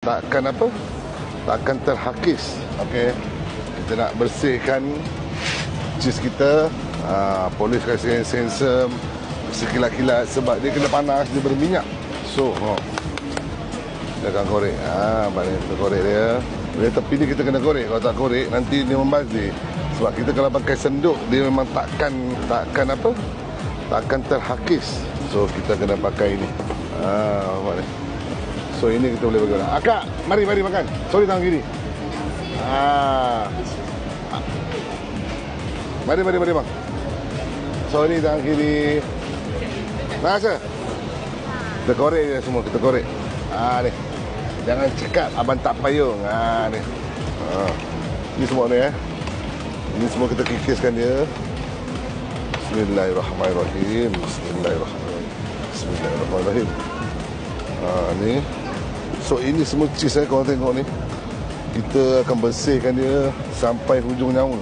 Takkan apa? Takkan terhakis. Okey. Kita nak bersihkan cheese kita. Polis kasi sensor sekilat-kilat sebab dia kena panas, dia berminyak. So, dia akan korek. Balik kita korek dia. Dia tepi ni kita kena korek. Kalau tak korek nanti dia membazir. Sebab kita kalau pakai senduk dia memang takkan apa? Takkan terhakis. So kita kena pakai ini. Balik. So ini kita boleh bagi orang. Akak, mari makan. Sorry tangan kiri. Mari bang. Sorry tangan kiri. Masa? Kita korek je semua, kita korek. Ni. Jangan cakap abang tak payung. Ni. Ini semua ni Ini semua kita kikiskan dia. Bismillahirrahmanirrahim. Bismillahirrahmanirrahim. Ni. So ini semua cheese korang tengok ni. Kita akan bersihkan dia sampai hujung nyawa.